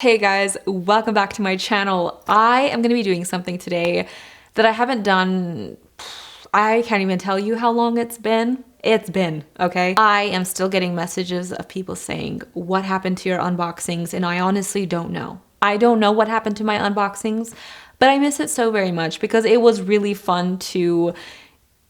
Hey guys, welcome back to my channel. I am going to be doing something today that I haven't done. I can't even tell you how long it's been. Okay? I am still getting messages of people saying, what happened to your unboxings? And I honestly don't know. I don't know what happened to my unboxings, but I miss it so very much because it was really fun to,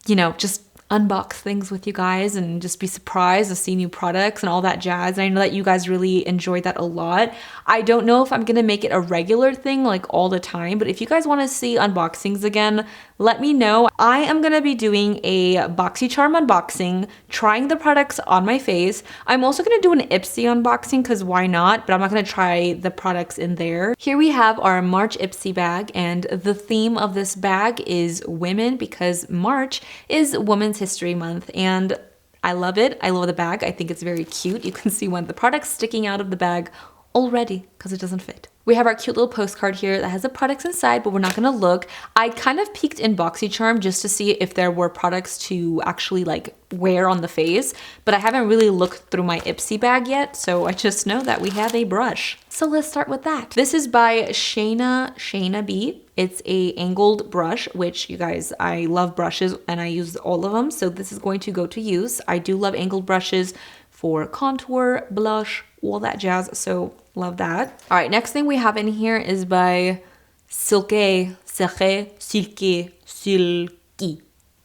just unbox things with you guys and just be surprised to see new products and all that jazz. And I know that you guys really enjoyed that a lot. I don't know if I'm gonna make it a regular thing like all the time, but if you guys want to see unboxings again, let me know. I am gonna be doing a Boxycharm unboxing, trying the products on my face. I'm also gonna do an Ipsy unboxing because why not, but I'm not gonna try the products in there. Here we have our March Ipsy bag, and the theme of this bag is women because March is Women's History Month, and I love it. I love the bag. I think it's very cute. You can see one of the products sticking out of the bag already because it doesn't fit. We have our cute little postcard here that has the products inside, but we're not gonna look. I kind of peeked in Boxycharm just to see if there were products to actually like wear on the face, but I haven't really looked through my Ipsy bag yet, so I just know that we have a brush. So let's start with that. This is by Shayna B. It's a angled brush, which you guys, I love brushes and I use all of them, so this is going to go to use. I do love angled brushes for contour, blush, all that jazz, so love that. All right, next thing we have in here is by Silky.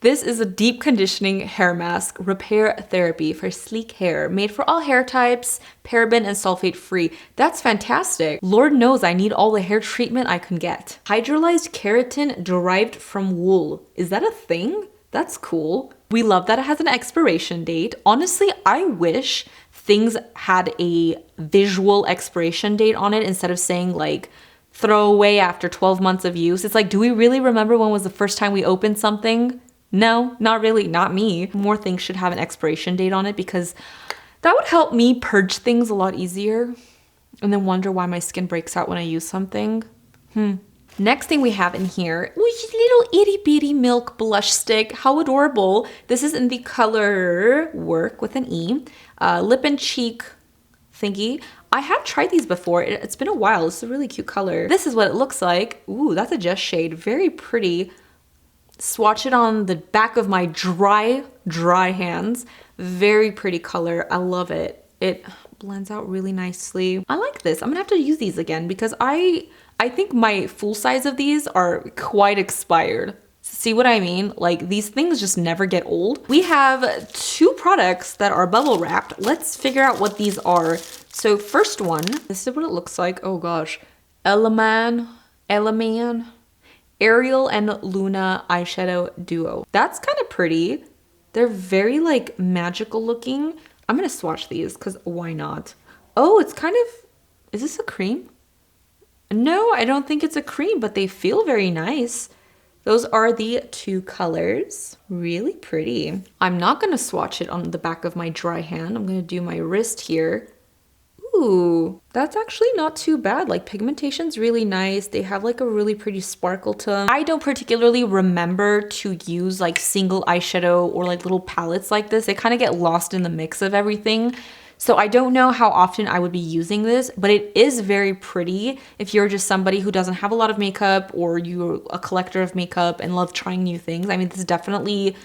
This is a deep conditioning hair mask repair therapy for sleek hair, made for all hair types, paraben and sulfate free. That's fantastic. Lord knows I need all the hair treatment I can get. Hydrolyzed keratin derived from wool. Is that a thing? That's cool. We love that it has an expiration date. Honestly, I wish things had a visual expiration date on it instead of saying like throw away after 12 months of use. It's like, do we really remember when was the first time we opened something? No, not really, not me. More things should have an expiration date on it because that would help me purge things a lot easier and then wonder why my skin breaks out when I use something. Next thing we have in here, which is little itty bitty milk blush stick. How adorable. This is in the color Work with an E, lip and cheek thingy. I have tried these before. It's been a while. It's a really cute color. This is what it looks like. Ooh, that's a Jess shade. Very pretty. Swatch it on the back of my dry hands. Very pretty color. I love it. It blends out really nicely. I like this. I'm gonna have to use these again because I think my full size of these are quite expired. See what I mean? Like these things just never get old. We have two products that are bubble wrapped. Let's figure out what these are. So first one, this is what it looks like. Oh gosh. Eleman, Ariel and Luna eyeshadow duo. That's kind of pretty. They're very like magical looking. I'm gonna swatch these because why not? Oh, it's kind of, is this a cream? No, I don't think it's a cream, but they feel very nice. Those are the two colors. Really pretty. I'm not gonna swatch it on the back of my dry hand. I'm gonna do my wrist here. Ooh, that's actually not too bad. Like pigmentation's really nice. They have like a really pretty sparkle to them. I don't particularly remember to use like single eyeshadow or like little palettes like this. They kind of get lost in the mix of everything. So I don't know how often I would be using this, but it is very pretty if you're just somebody who doesn't have a lot of makeup or you're a collector of makeup and love trying new things. I mean, this is definitely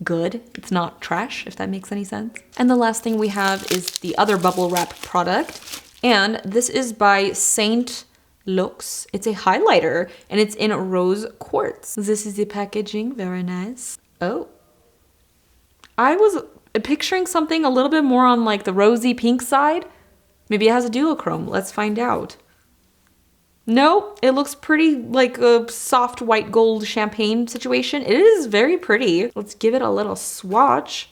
good. It's not trash, if that makes any sense. And the last thing we have is the other bubble wrap product. And this is by Saint Lux. It's a highlighter and it's in rose quartz. This is the packaging, very nice. Oh, I was picturing something a little bit more on like the rosy pink side. Maybe it has a duochrome. Let's find out. No, it looks pretty like a soft white gold champagne situation. It is very pretty. Let's give it a little swatch.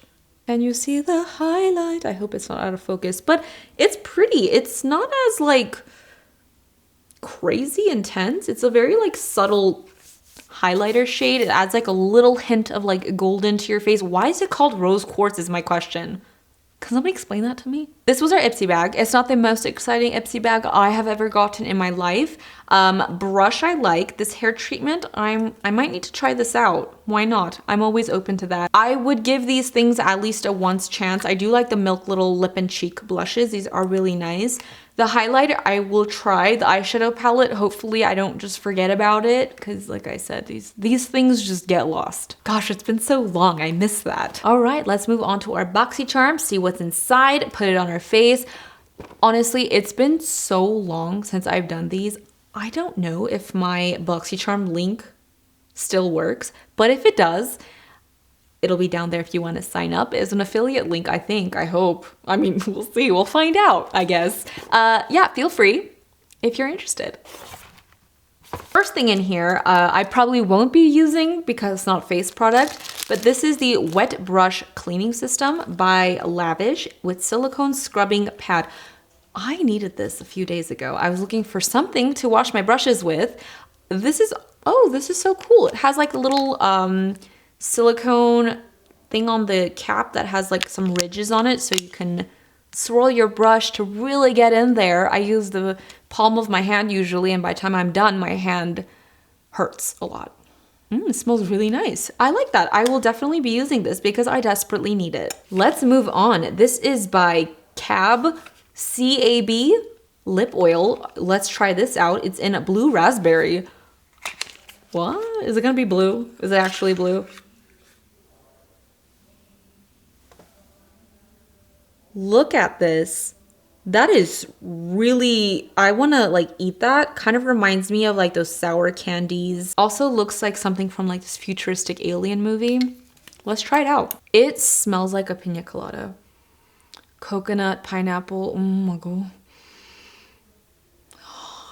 And you see the highlight. I hope it's not out of focus, but it's pretty. It's not as like crazy intense. It's a very like subtle highlighter shade. It adds like a little hint of like golden to your face. Why is it called rose quartz is my question. Can somebody explain that to me? This was our Ipsy bag. It's not the most exciting Ipsy bag I have ever gotten in my life. Brush I like. This hair treatment, I might need to try this out. Why not? I'm always open to that. I would give these things at least a once chance. I do like the Milk Little Lip and Cheek blushes. These are really nice. The highlighter, I will try the eyeshadow palette. Hopefully I don't just forget about it because like I said, these things just get lost. Gosh, it's been so long. I miss that. All right, let's move on to our Boxycharm, see what's inside, put it on our face. Honestly, it's been so long since I've done these. I don't know if my Boxycharm link still works, but if it does, it'll be down there if you want to sign up. It's an affiliate link, I think, I hope. I mean, we'll see, we'll find out, I guess. Yeah, feel free if you're interested. First thing in here, I probably won't be using because it's not a face product, but this is the Wet Brush Cleaning System by Lavish with silicone scrubbing pad. I needed this a few days ago. I was looking for something to wash my brushes with. This is, oh, this is so cool. It has like a little, silicone thing on the cap that has like some ridges on it so you can swirl your brush to really get in there. I use the palm of my hand usually, and by the time I'm done, my hand hurts a lot. It smells really nice. I like that. I will definitely be using this because I desperately need it. Let's move on. This is by CAB lip oil. Let's try this out. It's in a blue raspberry. What? Is it gonna be blue? Is it actually blue? Look at this. That is really, I want to like eat that. Kind of reminds me of like those sour candies. Also looks like something from like this futuristic alien movie. Let's try it out. It smells like a pina colada. Coconut, pineapple, oh my god.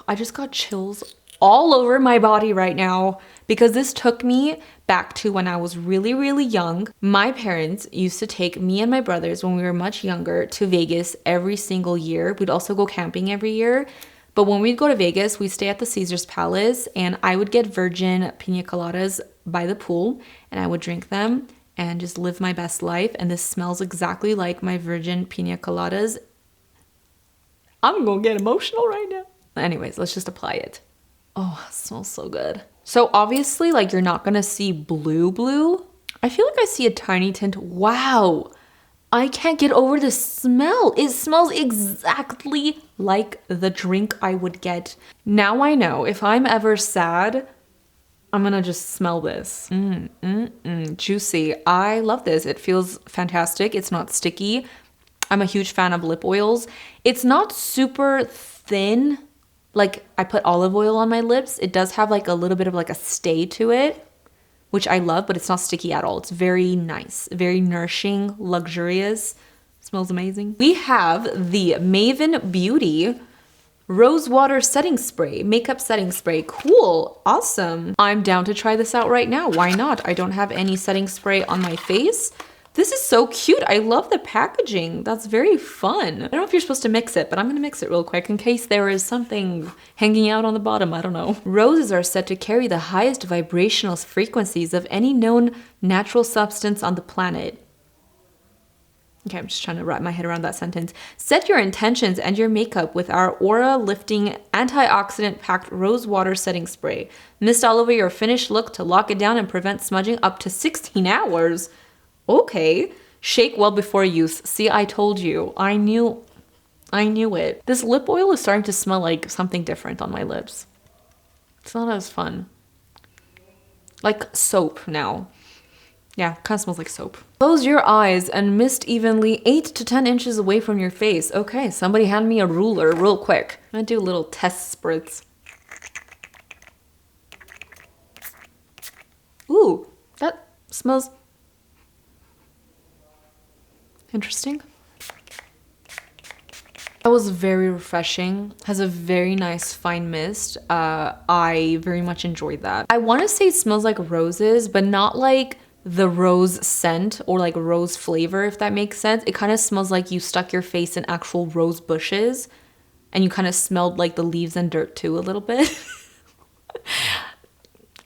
I just got chills all over my body right now because this took me back to when I was really, really young. My parents used to take me and my brothers when we were much younger to Vegas every single year. We'd also go camping every year. But when we'd go to Vegas, we'd stay at the Caesar's Palace and I would get virgin pina coladas by the pool and I would drink them and just live my best life. And this smells exactly like my virgin pina coladas. I'm gonna get emotional right now. Anyways, let's just apply it. Oh, it smells so good. So obviously, like, you're not gonna see blue. I feel like I see a tiny tint. Wow, I can't get over the smell. It smells exactly like the drink I would get. Now I know if I'm ever sad, I'm gonna just smell this. Juicy. I love this. It feels fantastic. It's not sticky. I'm a huge fan of lip oils. It's not super thin. Like, I put olive oil on my lips. It does have like a little bit of like a stay to it, which I love, but it's not sticky at all. It's very nice, very nourishing, luxurious. Smells amazing. We have the Maven Beauty Rose Water Setting Spray, Makeup Setting Spray. Cool, awesome. I'm down to try this out right now. Why not? I don't have any setting spray on my face. This is so cute. I love the packaging. That's very fun. I don't know if you're supposed to mix it, but I'm gonna mix it real quick in case there is something hanging out on the bottom. I don't know. Roses are said to carry the highest vibrational frequencies of any known natural substance on the planet. Okay, I'm just trying to wrap my head around that sentence. Set your intentions and your makeup with our aura-lifting, antioxidant-packed rose water setting spray. Mist all over your finished look to lock it down and prevent smudging up to 16 hours. Okay, shake well before use. See, I told you. I knew it. This lip oil is starting to smell like something different on my lips. It's not as fun. Like soap now. Yeah, kind of smells like soap. Close your eyes and mist evenly 8 to 10 inches away from your face. Okay, somebody hand me a ruler real quick. I'm gonna do a little test spritz. Ooh, that smells interesting. That was very refreshing. Has a very nice fine mist. I very much enjoyed that. I want to say it smells like roses, but not like the rose scent or like rose flavor, if that makes sense. It kind of smells like you stuck your face in actual rose bushes and you kind of smelled like the leaves and dirt too a little bit.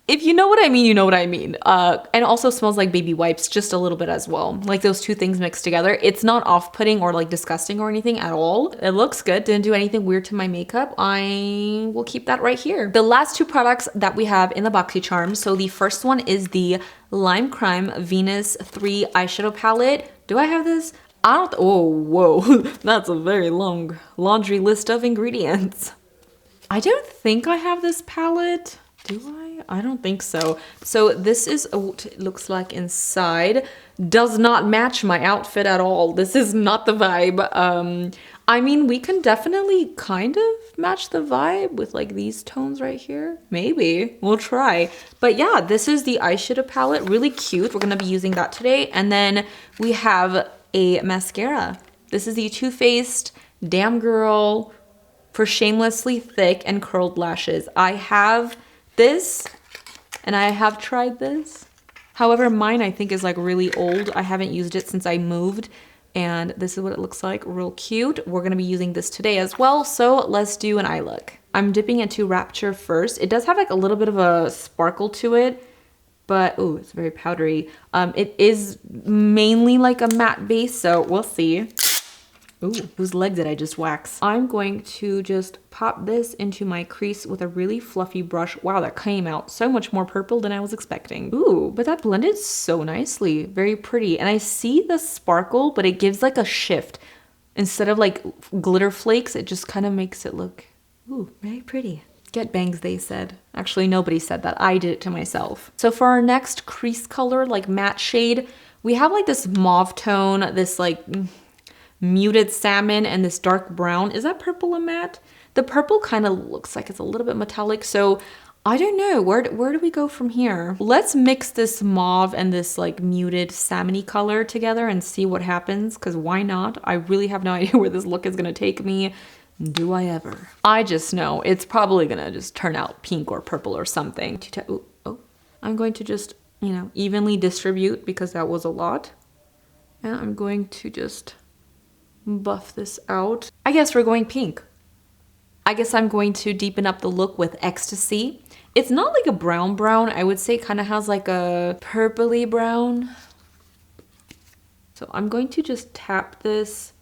If you know what I mean, you know what I mean. And it also smells like baby wipes just a little bit as well. Like those two things mixed together. It's not off-putting or like disgusting or anything at all. It looks good. Didn't do anything weird to my makeup. I will keep that right here. The last two products that we have in the Boxycharm. So the first one is the Lime Crime Venus 3 eyeshadow palette. Do I have this? I don't, oh, whoa, that's a very long laundry list of ingredients. I don't think I have this palette. Do I? I don't think so. So this is what it looks like inside. Does not match my outfit at all. This is not the vibe. I mean, we can definitely kind of match the vibe with like these tones right here. Maybe. We'll try. But yeah, this is the eyeshadow palette. Really cute. We're going to be using that today. And then we have a mascara. This is the Too Faced Damn Girl for shamelessly thick and curled lashes. I have this and I have tried this. However, mine I think is like really old. I haven't used it since I moved, and this is what it looks like. Real cute. We're gonna be using this today as well, so let's do an eye look. I'm dipping into Rapture first. It does have like a little bit of a sparkle to it, but oh, it's very powdery. It is mainly like a matte base, so we'll see. Ooh, whose leg did I just wax? I'm going to just pop this into my crease with a really fluffy brush. Wow, that came out so much more purple than I was expecting. Ooh, but that blended so nicely. Very pretty. And I see the sparkle, but it gives like a shift. Instead of like glitter flakes, it just kind of makes it look, ooh, very pretty. Get bangs, they said. Actually, nobody said that. I did it to myself. So for our next crease color, like matte shade, we have like this mauve tone, this like muted salmon, and this dark brown. Is that purple a matte? The purple kind of looks like it's a little bit metallic, so I don't know. Where do we go from here? Let's mix this mauve and this like muted salmon-y color together and see what happens, because why not? I really have no idea where this look is gonna take me. Do I ever? I just know it's probably gonna just turn out pink or purple or something. Oh, I'm going to just, you know, evenly distribute because that was a lot. And I'm going to just buff this out. I guess we're going pink. I guess I'm going to deepen up the look with Ecstasy. It's not like a brown brown. I would say it kind of has like a purpley brown. So I'm going to just tap this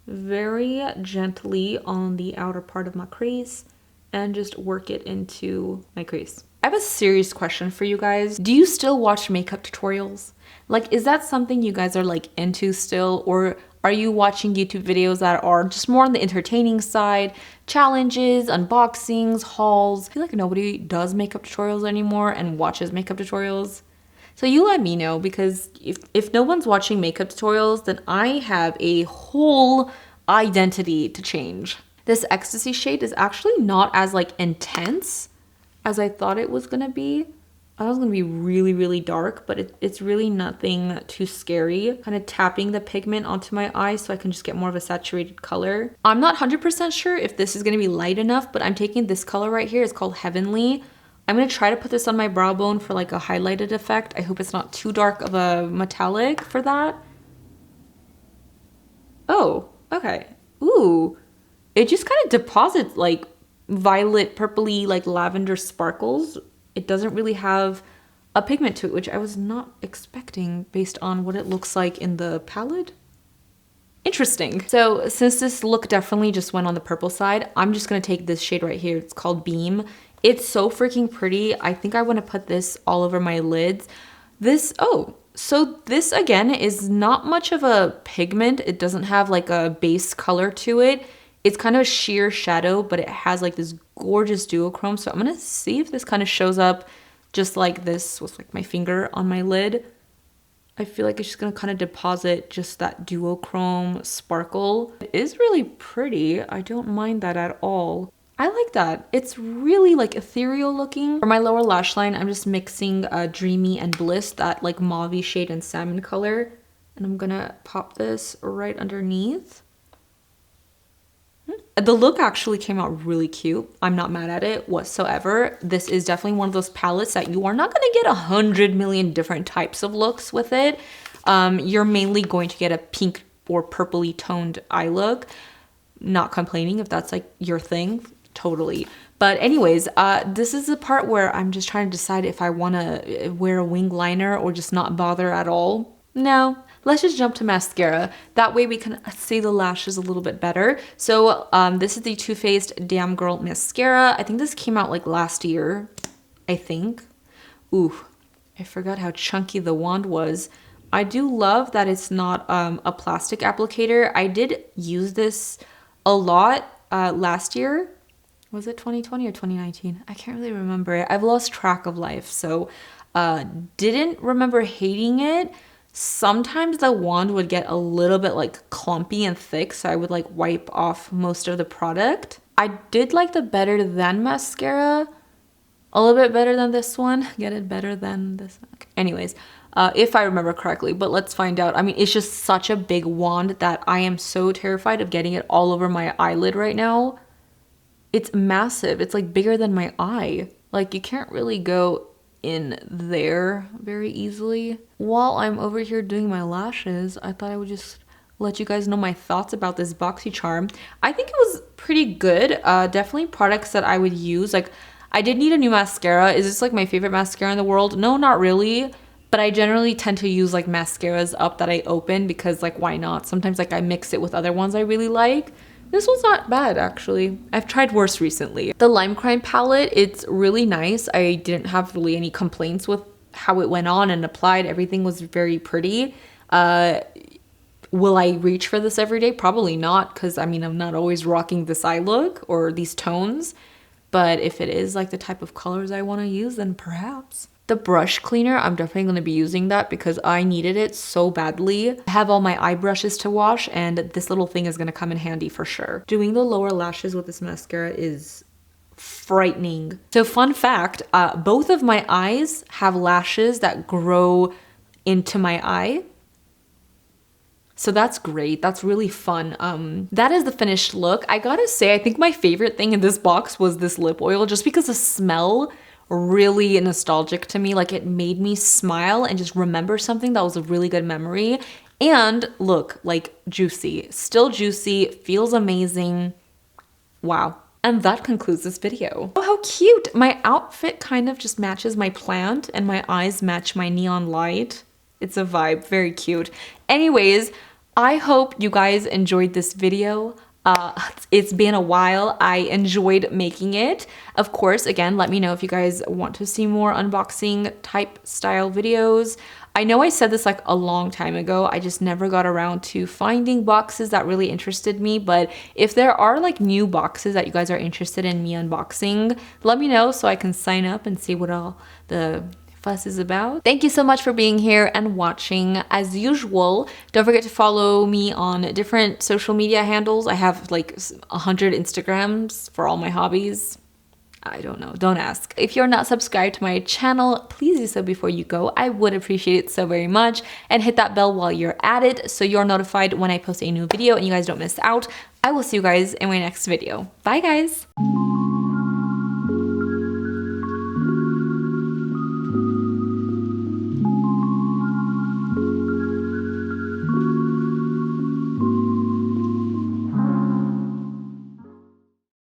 very gently on the outer part of my crease and just work it into my crease. I have a serious question for you guys. Do you still watch makeup tutorials? Like, is that something you guys are like into still, or are you watching YouTube videos that are just more on the entertaining side? Challenges, unboxings, hauls. I feel like nobody does makeup tutorials anymore and watches makeup tutorials. So you let me know, because if no one's watching makeup tutorials, then I have a whole identity to change. This Ecstasy shade is actually not as like intense as I thought it was gonna be. I thought it was gonna be really, really dark, but it's really nothing too scary. Kind of tapping the pigment onto my eye so I can just get more of a saturated color. I'm not 100% sure if this is gonna be light enough, but I'm taking this color right here. It's called Heavenly. I'm gonna try to put this on my brow bone for like a highlighted effect. I hope it's not too dark of a metallic for that. Oh, okay. Ooh, it just kind of deposits like violet, purpley, like lavender sparkles. It doesn't really have a pigment to it, which I was not expecting based on what it looks like in the palette. Interesting. So since this look definitely just went on the purple side, I'm just gonna take this shade right here. It's called Beam. It's so freaking pretty. I think I want to put this all over my lids. So this again is not much of a pigment. It doesn't have like a base color to it. It's kind of a sheer shadow, but it has like this gorgeous duochrome. So I'm gonna see if this kind of shows up just like this with like my finger on my lid. I feel like it's just gonna kind of deposit just that duochrome sparkle. It is really pretty. I don't mind that at all. I like that. It's really like ethereal looking. For my lower lash line, I'm just mixing Dreamy and Bliss, that like mauve shade and salmon color. And I'm gonna pop this right underneath. The look actually came out really cute. I'm not mad at it whatsoever. This is definitely one of those palettes that you are not gonna get 100 million different types of looks with it. You're mainly going to get a pink or purpley toned eye look. Not complaining if that's like your thing, totally. But anyways, this is the part where I'm just trying to decide if I wanna wear a wing liner or just not bother at all. No. Let's just jump to mascara. That way we can see the lashes a little bit better. So this is the Too Faced Damn Girl Mascara. I think this came out like last year, I think. Ooh, I forgot how chunky the wand was. I do love that it's not a plastic applicator. I did use this a lot last year. Was it 2020 or 2019? I can't really remember. I've lost track of life, so didn't remember hating it. Sometimes the wand would get a little bit like clumpy and thick, so I would like wipe off most of the product. I did like the Better Than mascara a little bit better than this one. Get it? Better than this. Okay. Anyways, if I remember correctly, but let's find out. I mean, it's just such a big wand that I am so terrified of getting it all over my eyelid right now. It's massive. It's like bigger than my eye. Like you can't really go in there very easily. While I'm over here doing my lashes, I thought I would just let you guys know my thoughts about this Boxycharm. I think it was pretty good. Definitely products that I would use. Like I did need a new mascara. Is this like my favorite mascara in the world? No, not really. But I generally tend to use like mascaras up that I open because like why not? Sometimes like I mix it with other ones I really like. This one's not bad actually. I've tried worse recently. The Lime Crime palette, it's really nice. I didn't have really any complaints with how it went on and applied. Everything was very pretty. Will I reach for this every day? Probably not, because I mean I'm not always rocking this eye look or these tones. But if it is like the type of colors I want to use, then perhaps. The brush cleaner, I'm definitely going to be using that because I needed it so badly. I have all my eye brushes to wash and this little thing is going to come in handy for sure. Doing the lower lashes with this mascara is frightening. So fun fact, both of my eyes have lashes that grow into my eye. So that's great. That's really fun. That is the finished look. I gotta say, I think my favorite thing in this box was this lip oil just because the smell really nostalgic to me. Like it made me smile and just remember something that was a really good memory. And look, like juicy, still juicy, feels amazing. Wow. And that concludes this video. Oh, how cute. My outfit kind of just matches my plant and my eyes match my neon light. It's a vibe, very cute. Anyways, I hope you guys enjoyed this video. It's been a while. I enjoyed making it. Of course, again, let me know if you guys want to see more unboxing type style videos. I know I said this like a long time ago. I just never got around to finding boxes that really interested me. But if there are like new boxes that you guys are interested in me unboxing, let me know so I can sign up and see what all the fuss is about. Thank you so much for being here and watching. As usual, don't forget to follow me on different social media handles. I have like 100 Instagrams for all my hobbies. I don't know, don't ask. If you're not subscribed to my channel, please do so before you go. I would appreciate it so very much. And hit that bell while you're at it so you're notified when I post a new video and you guys don't miss out. I will see you guys in my next video. Bye guys.